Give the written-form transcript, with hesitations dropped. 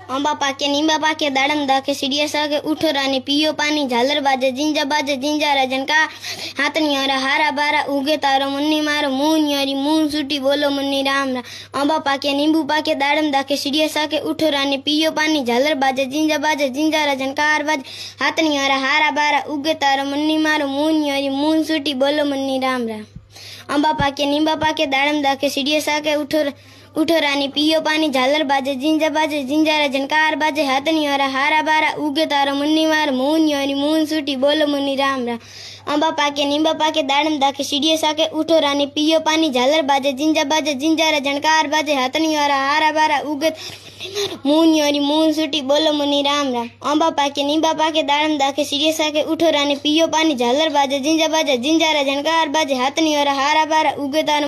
अंबा पाके नींबा पाके दाड़म दाके सीढ़िया साके उठो रानी पियो पानी झालर बाजे जिंजारा जनका हाथनी हरा हारा बारा उगे तारो मुन्नी मारो मून योरी मून सूटी बोलो मुन्नी राम राम। अंबा पाके नींबू पाके दाड़म दाके सीढ़िया साके उठो रानी पियो पानी झालर बाजे जिंजारा जनकार बाजे हाथनी हरा हारा बारा उगे तारो मुन्नी मारो मून योरी मून सूटी बोलो मुन्नी राम राम। अंबा पाके नींबा पाके दाड़म दाके सीढ़िया साके उठो रानी पियो पानी झालर बाजे जिंजारा जनकार बाजे हाथनी हरा हारा बारा उगे तारो मुन्नी मार मून योरी मून सूटी बोलो मुन्नी राम राम। अंबा पाके नींबा पाके दाड़म दाके सीढ़िया साके उठो रानी पियो पानी झालर बाजे जिंजारा जनकार बाजे हाथनी हरा हारा बारा उगे मून योरी मून सूटी बोलो मुन्नी राम राम। अंबा पाके नींबा पाके दाड़म दाके सीढ़िया साके उठो रानी पियो पानी झालर बाजे जिंजारा जनकार बाजे हाथनी हरा हारा बारा उगे तारो